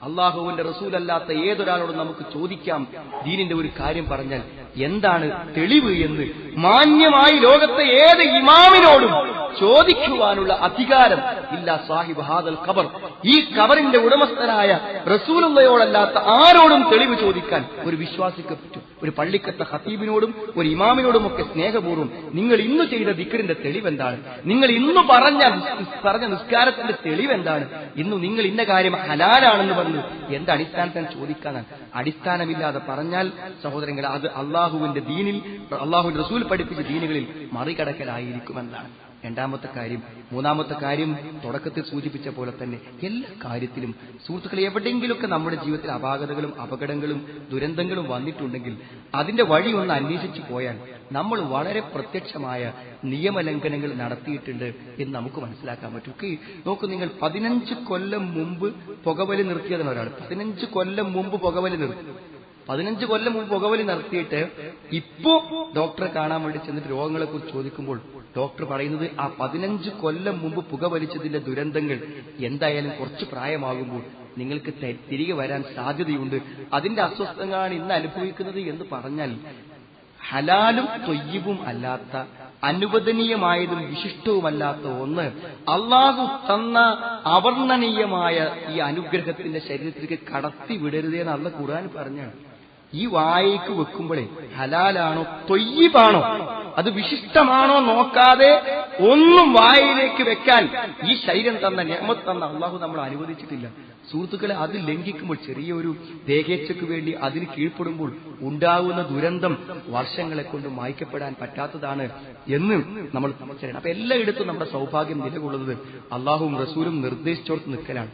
അള്ളാഹുവിന്റെ റസൂലല്ലാത്ത ഏതൊരാളോടും നമുക്ക് ചോദിക്കാം, ദീനിന്റെ ഒരു കാര്യം പറഞ്ഞാൽ എന്താണ് തെളിവ് എന്ന് മാന്യമായി ലോകത്തെ ഏത് ഇമാമിനോടും ചോദിക്കുവാനുള്ള അധികാരം ഇല്ല സാഹിബ് ഹാദൽ ഖബർ. ഈ ഖബറിന്റെ ഉടമസ്ഥനായ റസൂലുള്ളയോടല്ലാത്ത ആരോടും തെളിവ് ചോദിക്കാൻ ഒരു വിശ്വാസിക്ക് പറ്റും. ഒരു പള്ളിക്കത്തെ ഖതീബിനോടും ഒരു ഇമാമിനോടും ഒക്കെ സ്നേഹപൂർവ്വം നിങ്ങൾ ഇന്ന് ചെയ്ത ദിക്റിന്റെ തെളിവെന്താണ്, നിങ്ങൾ ഇന്ന് പറഞ്ഞ നിസ്കാരത്തിന്റെ തെളിവെന്താണ്, ഇന്ന് നിങ്ങൾ ഇന്ന കാര്യം ഹലാലാണെന്ന് പറഞ്ഞു എന്ത് അടിസ്ഥാനത്തിൽ ചോദിക്കാനാണ്. അടിസ്ഥാനമില്ലാതെ പറഞ്ഞാൽ സഹോദരങ്ങളെ അത് അള്ളാഹുവിന്റെ ദീനിൽ, അള്ളാഹുവിന്റെ റസൂൽ പഠിപ്പിച്ച ദീനുകളിൽ മറികടക്കലായിരിക്കുമെന്നാണ് രണ്ടാമത്തെ കാര്യം. മൂന്നാമത്തെ കാര്യം തുടക്കത്തിൽ സൂചിപ്പിച്ച പോലെ തന്നെ എല്ലാ കാര്യത്തിലും സുഹൃത്തുക്കളെ എവിടെയെങ്കിലുമൊക്കെ നമ്മുടെ ജീവിതത്തിൽ അപാകതകളും അപകടങ്ങളും ദുരന്തങ്ങളും വന്നിട്ടുണ്ടെങ്കിൽ അതിന്റെ വഴി ഒന്ന് അന്വേഷിച്ചു പോയാൽ നമ്മൾ വളരെ പ്രത്യക്ഷമായ നിയമലംഘനങ്ങൾ നടത്തിയിട്ടുണ്ട് എന്ന് നമുക്ക് മനസ്സിലാക്കാൻ പറ്റും. നോക്കൂ, നിങ്ങൾ 15 കൊല്ലം മുമ്പ് പുകവലി നിർത്തിയതാണ് ഒരാൾ. 15 കൊല്ലം മുമ്പ് പുകവലി നിർത്തി, 15 കൊല്ലം മുമ്പ് പുകവലി നടത്തിയിട്ട് ഇപ്പോ ഡോക്ടറെ കാണാൻ വേണ്ടി ചെന്നിട്ട് രോഗങ്ങളെ കുറിച്ച് ചോദിക്കുമ്പോൾ ഡോക്ടർ പറയുന്നത് ആ 15 കൊല്ലം മുമ്പ് പുകവലിച്ചതിന്റെ ദുരന്തങ്ങൾ എന്തായാലും കുറച്ച് പ്രായമാകുമ്പോൾ നിങ്ങൾക്ക് തിരികെ വരാൻ സാധ്യതയുണ്ട്, അതിന്റെ അസ്വസ്ഥതകളാണ് ഇന്ന് അനുഭവിക്കുന്നത് എന്ന് പറഞ്ഞാൽ ഹലാലും ത്വയ്യിബും അല്ലാത്ത, അനുവദനീയമായതും വിശിഷ്ടവുമല്ലാത്ത ഒന്ന് അള്ളാഹു തന്ന അവർണ്ണനീയമായ ഈ അനുഗ്രഹത്തിന്റെ ശരീരത്തിലേക്ക് കടത്തി വിടരുതേന്ന് അള്ളാഹ് ഖുർആൻ പറഞ്ഞാണ്. ഈ വായയ്ക്ക് വെക്കുമ്പോഴേ ഹലാലാണോ ത്വയ്യിബാണോ അത് വിശിഷ്ടമാണോ നോക്കാതെ ഒന്നും വായയിലേക്ക് വെക്കാൻ ഈ ശരീരം തന്ന നിഅമത്ത് തന്ന അള്ളാഹു നമ്മൾ അനുവദിച്ചിട്ടില്ല. സുഹൃത്തുക്കളെ, അത് ലംഘിക്കുമ്പോൾ ചെറിയൊരു ദേഹേച്ഛയ്ക്ക് വേണ്ടി അതിന് കീഴ്പ്പെടുമ്പോൾ ഉണ്ടാകുന്ന ദുരന്തം വർഷങ്ങളെ കൊണ്ട് മായ്ക്കപ്പെടാൻ പറ്റാത്തതാണ് എന്ന് നമ്മൾ തിരിച്ചറിയണം. അപ്പൊ എല്ലായിടത്തും നമ്മുടെ സൗഭാഗ്യം നിലകൊള്ളുന്നത് അള്ളാഹുവും റസൂലും നിർദ്ദേശിച്ചോർത്ത് നിൽക്കലാണ്.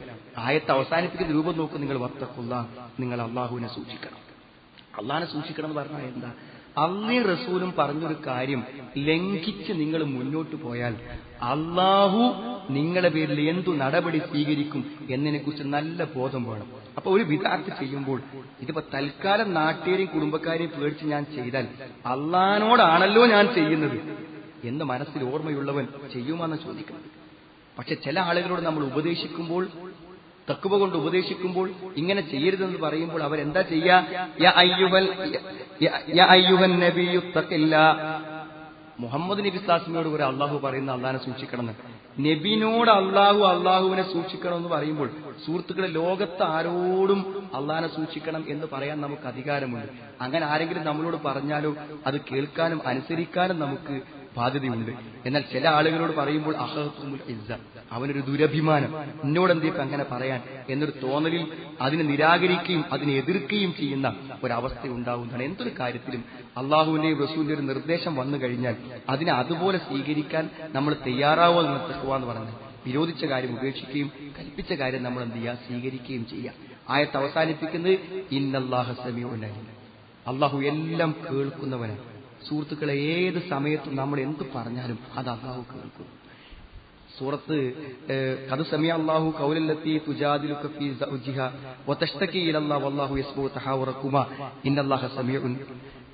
ആയത്ത് അവസാനിപ്പിക്കുന്ന രൂപം നോക്കും, നിങ്ങൾ വത്തഖുള്ള, നിങ്ങൾ അള്ളാഹുവിനെ സൂക്ഷിക്കണം. അള്ളാഹിനെ സൂക്ഷിക്കണം എന്ന് പറഞ്ഞാൽ എന്താ? അള്ളാഹും റസൂലും പറഞ്ഞൊരു കാര്യം ലംഘിച്ച് നിങ്ങൾ മുന്നോട്ട് പോയാൽ അള്ളാഹു നിങ്ങളുടെ പേരിൽ എന്തു നടപടി സ്വീകരിക്കും എന്നതിനെക്കുറിച്ച് നല്ല ബോധം വേണം. അപ്പൊ ഒരു ബിദ്അത്ത് ചെയ്യുമ്പോൾ ഇതിപ്പോ തൽക്കാലം നാട്ടുകാരെയും കുടുംബക്കാരെയും പേടിച്ച് ഞാൻ ചെയ്താൽ അള്ളാഹിനോടാണല്ലോ ഞാൻ ചെയ്യുന്നത് എന്ന് മനസ്സിൽ ഓർമ്മയുള്ളവൻ ചെയ്യുമെന്ന് ചോദിക്കണം. പക്ഷെ ചില ആളുകളോട് നമ്മൾ ഉപദേശിക്കുമ്പോൾ, തഖ്വ കൊണ്ട് ഉപദേശിക്കുമ്പോൾ ഇങ്ങനെ ചെയ്യരുതെന്ന് പറയുമ്പോൾ അവരെന്താ ചെയ്യാ? യാ അയ്യുഹൻ നബിയ്യു തഖില്ലാ, മുഹമ്മദ് നബി സ്ലാസ്മിയോട് കൂടെ അള്ളാഹു പറയുന്ന അള്ളാഹിനെ സൂക്ഷിക്കണമെന്ന്. നബിനോട് അള്ളാഹുവിനെ സൂക്ഷിക്കണം എന്ന് പറയുമ്പോൾ സുഹൃത്തുക്കളെ, ലോകത്ത് ആരോടും അള്ളാഹിനെ സൂക്ഷിക്കണം എന്ന് പറയാൻ നമുക്ക് അധികാരമുണ്ട്. അങ്ങനെ ആരെങ്കിലും നമ്മളോട് പറഞ്ഞാലോ അത് കേൾക്കാനും അനുസരിക്കാനും നമുക്ക് ബാധ്യതയുണ്ട്. എന്നാൽ ചില ആളുകളോട് പറയുമ്പോൾ അഹത്തുൽ ഇസ്സ, അവനൊരു ദുരഭിമാനം, എന്നോടെന്തേക്കും അങ്ങനെ പറയാൻ എന്നൊരു തോന്നലിൽ അതിനെ നിരാകരിക്കുകയും അതിനെ എതിർക്കുകയും ചെയ്യുന്ന ഒരവസ്ഥ ഉണ്ടാവുന്നതാണ്. എന്തൊരു കാര്യത്തിലും അള്ളാഹുവിന്റെയും റസൂലിന്റെ ഒരു നിർദ്ദേശം വന്നു കഴിഞ്ഞാൽ അതിനെ അതുപോലെ സ്വീകരിക്കാൻ നമ്മൾ തയ്യാറാവുക എന്ന് തഖ്വ എന്ന് പറഞ്ഞാൽ വിരോധിച്ച കാര്യം ഉപേക്ഷിക്കുകയും കൽപ്പിച്ച കാര്യം നമ്മൾ എന്ത് ചെയ്യുക, സ്വീകരിക്കുകയും ചെയ്യാം. ആയത്ത് അവസാനിപ്പിക്കുന്നത് ഇന്നല്ലാഹ സമീഉൻ അലീം, അള്ളാഹു എല്ലാം കേൾക്കുന്നവനാണ്. സുഹൃത്തുക്കളെ, ഏത് സമയത്തും നമ്മൾ എന്ത് പറഞ്ഞാലും അത് അള്ളാഹു കേൾക്കും. സൂറത്ത് ഖദ് സമിഅ അല്ലാഹു ഖൗലല്ലത്തി തുജാദിലുക ഫീ സൗജിഹാ വതഷ്തകി ഇലല്ലാഹി വല്ലാഹു യസ്മഉ തഹാവറകുമാ ഇന്നല്ലാഹ സമീഉൻ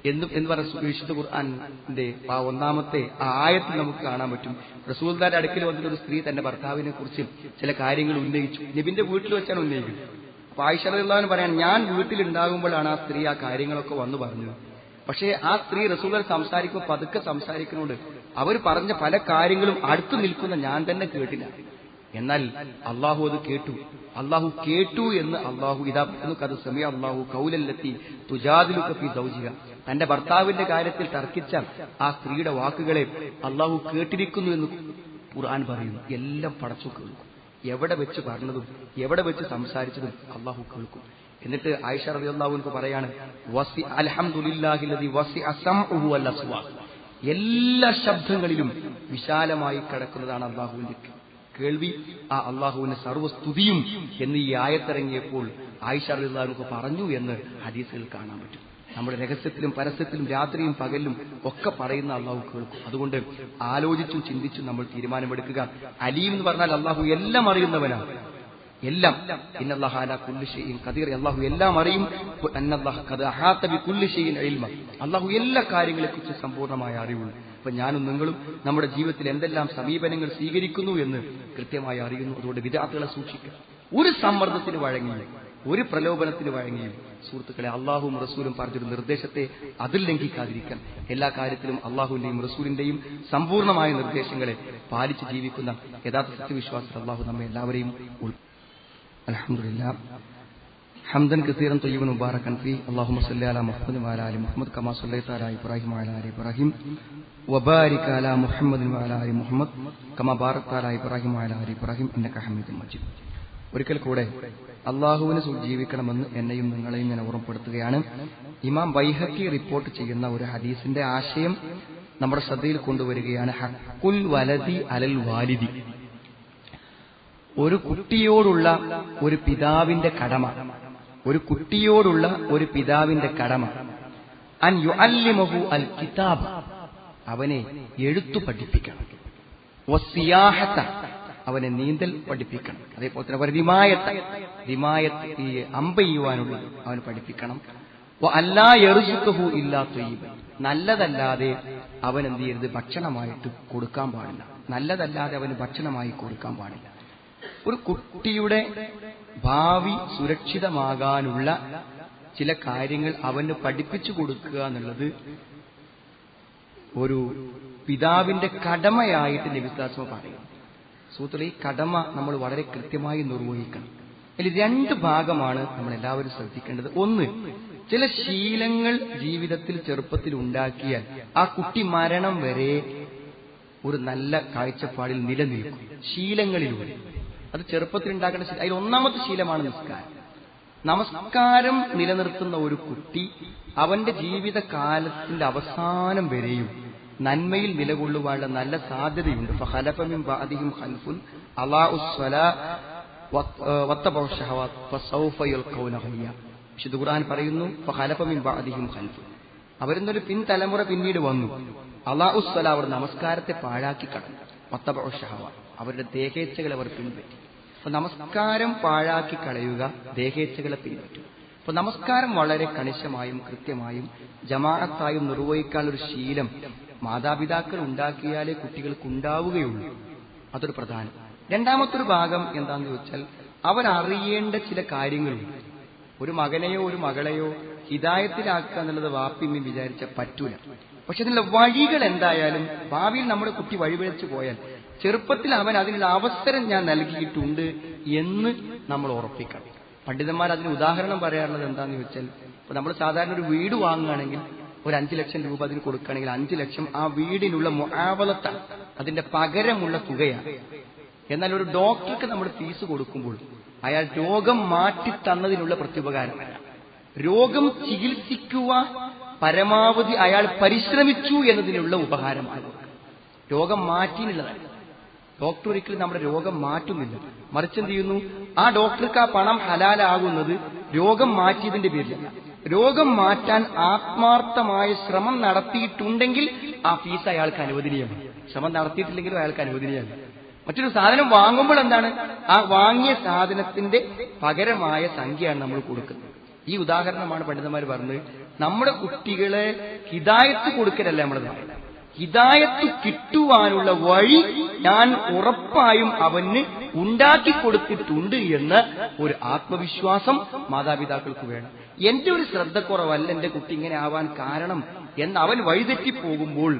എന്ന് പറഞ്ഞ വിശുദ്ധ ഖുർആന്റെ ആ ഒന്നാമത്തെ ആയത്തിൽ നമുക്ക് കാണാൻ പറ്റും. റസൂലുള്ളാഹിന്റെ അടുക്കൽ വന്നിട്ട് ഒരു സ്ത്രീ തന്റെ ഭർത്താവിനെ കുറിച്ച് ചില കാര്യങ്ങൾ ഉന്നയിച്ചു. നബിന്റെ വീട്ടിൽ വെച്ചാണ് ഉന്നയിക്കുന്നത്. അപ്പൊ ആയിഷ റളിയല്ലാഹു അൻഹ പറയാൻ, ഞാൻ വീട്ടിലുണ്ടാകുമ്പോഴാണ് ആ സ്ത്രീ ആ കാര്യങ്ങളൊക്കെ വന്നു പറഞ്ഞത്. പക്ഷേ ആ സ്ത്രീ റസൂലുള്ളാഹി സംസാരിക്കുമ്പോൾ പതുക്കെ സംസാരിക്കുന്നുണ്ട്. അവർ പറഞ്ഞ പല കാര്യങ്ങളും അടുത്തു നിൽക്കുന്ന ഞാൻ തന്നെ കേട്ടില്ല. എന്നാൽ അള്ളാഹു അത് കേട്ടു. അള്ളാഹു കേട്ടു എന്ന് അള്ളാഹു ഇതാ ഖദ് സമിഅ അല്ലാഹു ഖൗലല്ലത്തി തുജാദിലുക ഫീ സൗജിഹാ, തന്റെ ഭർത്താവിന്റെ കാര്യത്തിൽ തർക്കിച്ച ആ സ്ത്രീയുടെ വാക്കുകളെ അള്ളാഹു കേട്ടിരിക്കുന്നു എന്ന് ഖുർആൻ പറയുന്നു. എല്ലാം പടച്ചു കേൾക്കും. എവിടെ വെച്ച് പറഞ്ഞതും എവിടെ വെച്ച് സംസാരിച്ചതും അള്ളാഹു കേൾക്കും. എന്നിട്ട് ആയിഷ റളിയല്ലാഹു അൻഹ പറയാണ്, വസി അൽഹംദുലില്ലാഹില്ലദി വസിഅ സമഉഹു വൽ അസ്വാഖ്, എല്ലാ ശബ്ദങ്ങളിലും വിശാലമായി കിടക്കുന്നതാണ് അള്ളാഹുവിന്റെ കേൾവി. ആ അള്ളാഹുവിന്റെ സർവ്വസ്തുതിയും എന്ന് ഈ ആയത്തിറങ്ങിയപ്പോൾ ആയിഷ റളിയല്ലാഹു അൻഹ പറഞ്ഞു എന്ന് ഹദീസിൽ കാണാൻ പറ്റും. നമ്മുടെ രഹസ്യത്തിലും പരസ്യത്തിലും രാത്രിയും പകലിലും ഒക്കെ പറയുന്ന അള്ളാഹു കേൾക്കും. അതുകൊണ്ട് ആലോചിച്ചും ചിന്തിച്ചും നമ്മൾ തീരുമാനമെടുക്കുക. അലീം എന്ന് പറഞ്ഞാൽ അള്ളാഹു എല്ലാം അറിയുന്നവനാണ്. എല്ലാം. ഇന്നല്ലാഹ അലാ കുല്ലി ഷൈഇൻ ഖദീർ, അല്ലാഹു എല്ലാം അറിയും. അന്നല്ലാഹ ഖദ അഹാത ബികുല്ലി ഷൈഇൻ ഇൽമ, അല്ലാഹു എല്ലാ കാര്യങ്ങളെക്കുറിച്ച് സമ്പൂർണ്ണമായ അറിവുണ്ട്. അപ്പൊ ഞാനും നിങ്ങളും നമ്മുടെ ജീവിതത്തിൽ എന്തെല്ലാം സമീപനങ്ങൾ സ്വീകരിക്കുന്നു എന്ന് കൃത്യമായി അറിയുന്നു. അതുകൊണ്ട് വിദഅത്തുകളെ സൂക്ഷിക്കുക. ഒരു സമ്മർദ്ദത്തിന് വഴങ്ങിയും ഒരു പ്രലോഭനത്തിന് വഴങ്ങിയും സുഹൃത്തുക്കളെ, അള്ളാഹുവും റസൂലും പറഞ്ഞൊരു നിർദ്ദേശത്തെ അതിൽ ലംഘിക്കാതിരിക്കാൻ എല്ലാ കാര്യത്തിലും അള്ളാഹുവിന്റെയും റസൂലിന്റെയും സമ്പൂർണ്ണമായ നിർദ്ദേശങ്ങളെ പാലിച്ച് ജീവിക്കുന്ന യഥാർത്ഥ സത്യവിശ്വാസത്തിൽ അള്ളാഹു നമ്മെ എല്ലാവരെയും അൽഹംദുലില്ലാഹ് ഹംദൻ കസീറൻ തയ്യിബൻ മുബാറകൻ ഫീ അല്ലാഹുമ്മ സ്വല്ലി അലാ മുഹമ്മദ് വഅലാ ആലി മുഹമ്മദ് കമാ സ്വല്ലൈത അലാ ഇബ്രാഹിം വഅലാ ആലി ഇബ്രാഹിം വബാരിക് അലാ മുഹമ്മദിൻ വഅലാ ആലി മുഹമ്മദ് കമാ ബാറക്ത അലാ ഇബ്രാഹിം വഅലാ ആലി ഇബ്രാഹിം ഇന്നക ഹമീദും മജീദ്. ഒരിക്കൽ കൂടെ അള്ളാഹുവിനെ ജീവിക്കണമെന്ന് എന്നെയും നിങ്ങളെയും ഞാൻ ഓർമ്മപ്പെടുത്തുകയാണ്. ഇമാം ബൈഹഖി റിപ്പോർട്ട് ചെയ്യുന്ന ഒരു ഹദീസിന്റെ ആശയം നമ്മുടെ ശ്രദ്ധയിൽ കൊണ്ടുവരികയാണ്. ഹഖുൽ വലദി അലൽ വാലിദി, ഒരു കുട്ടിയോടുള്ള ഒരു പിതാവിന്റെ കടമ, ഒരു കുട്ടിയോടുള്ള ഒരു പിതാവിന്റെ കടമ അൻ യുഅല്ലിമഹു അൽ കിതാബ്, അവനെ എഴുത്തു പഠിപ്പിക്കണം. വസിയാഹത, അവനെ നീന്തൽ പഠിപ്പിക്കണം. അതേപോലെ തന്നെ അവൻ റിമായത്ത് ഈ അമ്പെയ്യുവാനുള്ളത് അവന് പഠിപ്പിക്കണം. അല്ലാ യർസുഖഹു ഇല്ലാ ത്വയ്യിബൻ, നല്ലതല്ലാതെ അവൻ എന്ത് ചെയ്യരുത്, ഭക്ഷണമായിട്ട് കൊടുക്കാൻ പാടില്ല. നല്ലതല്ലാതെ അവന് ഭക്ഷണമായി കൊടുക്കാൻ പാടില്ല. ഒരു കുട്ടിയുടെ ഭാവി സുരക്ഷിതമാകാനുള്ള ചില കാര്യങ്ങൾ അവന് പഠിപ്പിച്ചു കൊടുക്കുക എന്നുള്ളത് ഒരു പിതാവിന്റെ കടമയായിട്ട് നബി സ്വല്ലല്ലാഹു അലൈഹി വസല്ലം പറയുന്നു. സുഹൃത്തുക്കളെ, ഈ കടമ നമ്മൾ വളരെ കൃത്യമായി നിർവഹിക്കണം. അതിൽ രണ്ട് ഭാഗമാണ് നമ്മൾ എല്ലാവരും ശ്രദ്ധിക്കേണ്ടത്. ഒന്ന്, ചില ശീലങ്ങൾ ജീവിതത്തിൽ ചെറുപ്പത്തിൽ ഉണ്ടാക്കിയാൽ ആ കുട്ടി മരണം വരെ ഒരു നല്ല കാഴ്ചപ്പാടിൽ നിലനിൽക്കും. ശീലങ്ങളിലൂടെ അത് ചെറുപ്പത്തിൽ ഉണ്ടാക്കേണ്ട ശീലം. അതിൽ ഒന്നാമത്തെ ശീലമാണ് നിസ്കാരം. നമസ്കാരം നിലനിർത്തുന്ന ഒരു കുട്ടി അവന്റെ ജീവിതകാലത്തിന്റെ അവസാനം വരെയും നന്മയിൽ നിലകൊള്ളുവാനുള്ള നല്ല സാധ്യതയുണ്ട്. ഫഖലഫ മിൻ ബഅദിഹിം ഖൽഫുൻ അളാഉസ് സ്വലാത്ത് വത്തബഉ ശഹവാത്ത് ഫസൗഫ യൽഖൗന ഗയ്യ. വിശുദ്ധ ഖുർആൻ പറയുന്നു, ഫഖലഫ മിൻ ബഅദിഹിം ഖൽഫുൻ, അവരെന്നൊരു പിൻതലമുറ പിന്നീട് വന്നു. അളാഉസ് സ്വലാ, അവർ നമസ്കാരത്തെ പാഴാക്കി കളഞ്ഞു. വത്തബഉ ശഹവാത്ത്, അവരുടെ ദേഹേച്ഛകളെ അവർ പിൻപറ്റി. അപ്പൊ നമസ്കാരം പാഴാക്കി കളയുക, ദേഹേച്ഛകളെ പിൻപറ്റും. അപ്പൊ നമസ്കാരം വളരെ കണിശമായും കൃത്യമായും ജമാഅത്തായും നിർവഹിക്കാനുള്ളൊരു ശീലം മാതാപിതാക്കൾ ഉണ്ടാക്കിയാലേ കുട്ടികൾക്ക് ഉണ്ടാവുകയുള്ളൂ. അതൊരു പ്രധാനം. രണ്ടാമത്തൊരു ഭാഗം എന്താണെന്ന് ചോദിച്ചാൽ, അവരറിയേണ്ട ചില കാര്യങ്ങളുണ്ട്. ഒരു മകനെയോ ഒരു മകളെയോ ഹിദായത്തിലാക്കുക എന്നുള്ളത് വാപ്പിമ്മയും വിചാരിച്ച പറ്റൂല. പക്ഷെ അതിനുള്ള വഴികൾ എന്തായാലും ഭാവിയിൽ നമ്മുടെ കുട്ടി വഴിപിഴച്ചു പോയാൽ ചെറുപ്പത്തിൽ അവൻ അതിനുള്ള അവസരം ഞാൻ നൽകിയിട്ടുണ്ട് എന്ന് നമ്മൾ ഉറപ്പിക്കണം. പണ്ഡിതന്മാർ അതിന് ഉദാഹരണം പറയാറുള്ളത് എന്താണെന്ന് ചോദിച്ചാൽ, ഇപ്പൊ നമ്മൾ സാധാരണ ഒരു വീട് വാങ്ങുകയാണെങ്കിൽ ഒരു 5 ലക്ഷം രൂപ അതിന് കൊടുക്കുകയാണെങ്കിൽ 5 ലക്ഷം ആ വീടിനുള്ള മുആവലത്താണ്, അതിന്റെ പകരമുള്ള തുകയാണ്. എന്നാൽ ഒരു ഡോക്ടർക്ക് നമ്മൾ ഫീസ് കൊടുക്കുമ്പോൾ അയാൾ രോഗം മാറ്റി തന്നതിനുള്ള പ്രത്യുപകാരമല്ല, രോഗം ചികിത്സിക്കുവാൻ പരമാവധി അയാൾ പരിശ്രമിച്ചു എന്നതിനുള്ള ഉപഹാരമാണ്. രോഗം മാറ്റിയുള്ളതാണ്. ഡോക്ടർ ഒരിക്കലും നമ്മുടെ രോഗം മാറ്റുന്നില്ല, മറിച്ച് എന്ത് ചെയ്യുന്നു, ആ ഡോക്ടർക്ക് ആ പണം ഹലാലാകുന്നത് രോഗം മാറ്റിയതിന്റെ പേരിലല്ല. രോഗം മാറ്റാൻ ആത്മാർത്ഥമായ ശ്രമം നടത്തിയിട്ടുണ്ടെങ്കിൽ ആ ഫീസ് അയാൾക്ക് അനുവദനീയമാണ്. ശ്രമം നടത്തിയിട്ടില്ലെങ്കിലും അയാൾക്ക് അനുവദനീയമാണ്. മറ്റൊരു സാധനം വാങ്ങുമ്പോൾ എന്താണ്, ആ വാങ്ങിയ സാധനത്തിന്റെ പകരമായ സംഖ്യയാണ് നമ്മൾ കൊടുക്കുന്നത്. ഈ ഉദാഹരണമാണ് പണ്ഡിതന്മാർ പറഞ്ഞത്. നമ്മുടെ കുട്ടികളെ ഹിദായത്ത് കൊടുക്കലല്ല നമ്മൾ പറയുന്നത്, ഹിദായത്ത് കിട്ടുവാനുള്ള വഴി ഞാൻ ഉറപ്പായും അവന് ഉണ്ടാക്കി കൊടുത്തിട്ടുണ്ട് എന്ന ഒരു ആത്മവിശ്വാസം മാതാപിതാക്കൾക്ക് വേണം. എന്റെ ഒരു ശ്രദ്ധക്കുറവല്ല എന്റെ കുട്ടി ഇങ്ങനെ ആവാൻ കാരണം എന്ന് അവൻ വഴിതെറ്റിപ്പോകുമ്പോൾ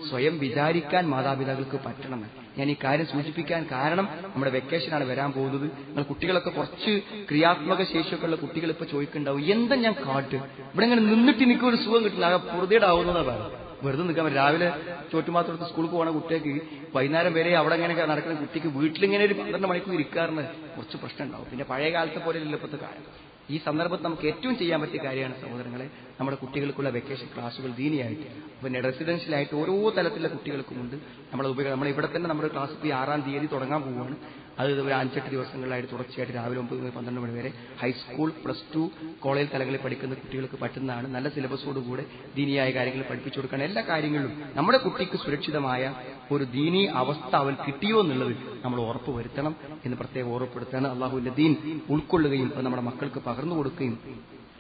സ്വയം വിചാരിക്കാൻ മാതാപിതാക്കൾക്ക് പറ്റണം. ഞാൻ ഈ കാര്യം സൂചിപ്പിക്കാൻ കാരണം, നമ്മുടെ വെക്കേഷനാണ് വരാൻ പോകുന്നത്. നിങ്ങൾ കുട്ടികളൊക്കെ കുറച്ച് ക്രിയാത്മക ശേഷിയൊക്കെ ഉള്ള കുട്ടികൾ ഇപ്പൊ ചോദിക്കുന്നുണ്ടാവും, എന്താ ഞാൻ കാട്ട് ഇവിടെ ഇങ്ങനെ നിന്നിട്ട് എനിക്കൊരു സുഖം കിട്ടില്ല, ആകെ പുറതേടാവുന്നതാണ് പറയുന്നത്. വെറുതെ നിൽക്കാൻ പറ്റും. രാവിലെ ചോറ്റുമാത്രത്ത് സ്കൂൾക്ക് പോകുന്ന കുട്ടിക്ക് വൈകുന്നേരം വരെ അവിടെ ഇങ്ങനെ നടക്കുന്ന കുട്ടിക്ക് വീട്ടിലിങ്ങനെ ഒരു 12 മണിക്കൂർ ഇരിക്കാറിന് കുറച്ച് പ്രശ്നം ഉണ്ടാവും. പിന്നെ പഴയ കാലത്തെ പോലെ ഇല്ലപ്പത്തെ കാലം. ഈ സന്ദർഭത്തിൽ നമുക്ക് ഏറ്റവും ചെയ്യാൻ പറ്റിയ കാര്യമാണ് സഹോദരങ്ങളെ, നമ്മുടെ കുട്ടികൾക്കുള്ള വെക്കേഷൻ ക്ലാസ്സുകൾ ദീനിയായിട്ട്, പിന്നെ റെസിഡൻഷ്യലായിട്ട് ഓരോ തലത്തിലുള്ള കുട്ടികൾക്കുമുണ്ട്. നമ്മൾ ഇവിടെ തന്നെ നമ്മുടെ ക്ലാസ് 6-ാം തീയതി തുടങ്ങാൻ പോവുകയാണ്. അത് ഒരു 5-8 ദിവസങ്ങളിലായിട്ട് തുടർച്ചയായിട്ട് രാവിലെ 9 മുതൽ 12 മണി വരെ ഹൈസ്കൂൾ, +2, കോളേജ് തലങ്ങളിൽ പഠിക്കുന്ന കുട്ടികൾക്ക് പറ്റുന്നതാണ്. നല്ല സിലബസോടുകൂടെ ദീനിയായ കാര്യങ്ങൾ പഠിപ്പിച്ചു കൊടുക്കണം. എല്ലാ കാര്യങ്ങളിലും നമ്മുടെ കുട്ടിക്ക് സുരക്ഷിതമായ ഒരു ദീനീ അവസ്ഥ അവൻ കിട്ടിയോ എന്നുള്ളത് നമ്മൾ ഉറപ്പ് വരുത്തണം എന്ന് പ്രത്യേകം ഓർമ്മപ്പെടുത്താണ്. അള്ളാഹുവിന്റെ ദീൻ ഉൾക്കൊള്ളുകയും അത് നമ്മുടെ മക്കൾക്ക് പകർന്നു കൊടുക്കുകയും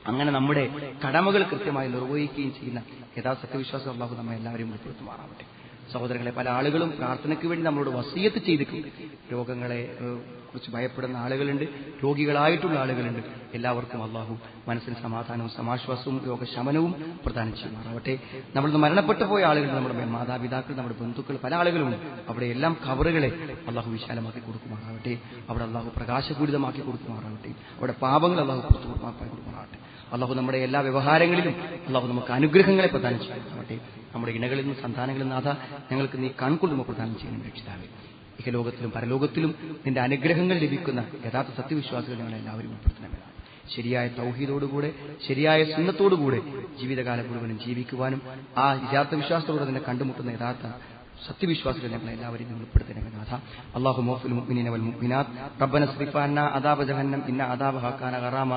അങ്ങനെ നമ്മുടെ കടമകൾ കൃത്യമായി നിർവഹിക്കുകയും ചെയ്യുന്ന യഥാർത്ഥ സത്യവിശ്വാസം അള്ളാഹു നമ്മെ എല്ലാവരെയും ഉൾപ്പെടുത്തുമാറാവട്ടെ. സഹോദരങ്ങളെ, പല ആളുകളും പ്രാർത്ഥനയ്ക്ക് വേണ്ടി നമ്മളോട് വസിയത്ത് ചെയ്തിട്ടുണ്ട്. രോഗങ്ങളെ കുറിച്ച് ഭയപ്പെടുന്ന ആളുകളുണ്ട്, രോഗികളായിട്ടുള്ള ആളുകളുണ്ട്. എല്ലാവർക്കും അള്ളാഹു മനസ്സിന് സമാധാനവും സമാശ്വാസവും രോഗശമനവും പ്രദാനം ചെയ്യുമാറാവട്ടെ. നമ്മൾ മരണപ്പെട്ടു പോയ ആളുകൾ, നമ്മുടെ മാതാപിതാക്കൾ, നമ്മുടെ ബന്ധുക്കൾ, പല ആളുകളുമുണ്ട്. അവിടെ എല്ലാം ഖബറുകളെ അള്ളാഹു വിശാലമാക്കി കൊടുക്കുമാറാവട്ടെ. അവിടെ അള്ളാഹു പ്രകാശപൂരിതമാക്കി കൊടുക്കുമാറാവട്ടെ. അവിടെ പാപങ്ങൾ അള്ളാഹു പുറത്തു കൊടുക്കുമാറാവട്ടെ. അള്ളാഹു നമ്മുടെ എല്ലാ വ്യവഹാരങ്ങളിലും അള്ളാഹു നമുക്ക് അനുഗ്രഹങ്ങളെ പ്രദാനം ചെയ്യുമാറാവട്ടെ. നമ്മുടെ ഇണകളിൽ നിന്ന്, സന്താനങ്ങളിൽ നിന്ന് അതാ ഞങ്ങൾക്ക് നീ കൺകൊള്ളുമ്പോൾ പ്രദാനം ചെയ്യണം രക്ഷിതാവേ. ഇഹലോകത്തിലും പരലോകത്തിലും നിന്റെ അനുഗ്രഹങ്ങൾ ലഭിക്കുന്ന യഥാർത്ഥ സത്യവിശ്വാസികൾ ഞങ്ങളെല്ലാവരും ഉൾപ്പെടുത്തണമെന്നാണ്. ശരിയായ തൗഹീദോടുകൂടെ, ശരിയായ സുന്നത്തോടുകൂടെ ജീവിതകാലം മുഴുവനും ജീവിക്കുവാനും ആ യഥാർത്ഥ വിശ്വാസത്തോടെ തന്നെ കണ്ടുമുട്ടുന്ന യഥാർത്ഥ സത്യവിശ്വാസികൾ ഞങ്ങളെ എല്ലാവരെയും ഉൾപ്പെടുത്തണമെന്നാഥ. അല്ലാഹു മഗ്ഫിർ മുഅ്മിനീന വൽ മുഅ്മിനാത്ത് റബ്ബന സ്രിഫ് അന്നാ അദാബ ജഹന്നം ഇന്ന അദാബഹ കാന ഗറാമ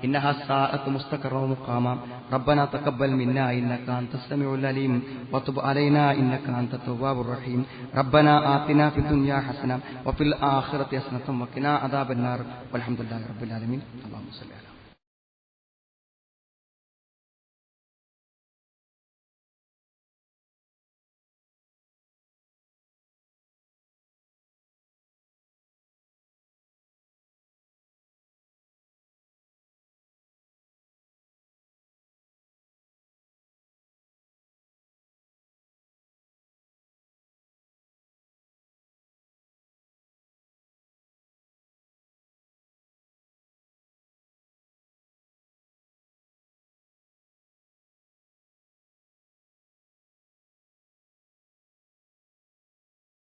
ഇന്നഹാ സാഅത്ത് മുസ്തഖറ വമുഖാമ റബ്ബന തഖബ്ബൽ മിന്നാ ഇന്നക അൻതസ് സമീഉൽ അലീം വതുബ് അലൈനാ ഇന്നക അൻതത് തവ്വാബുർ റഹീം റബ്ബന ആതിനാ ഫിദ് ദുനിയാ ഹസന വഫിൽ ആഖിറതി ഹസനത വഖിനാ അദാബൻ നാർ വൽഹംദുലില്ലാഹി റബ്ബിൽ ആലമീൻ. അല്ലാഹുമ്മ സ്വല്ലി അലാ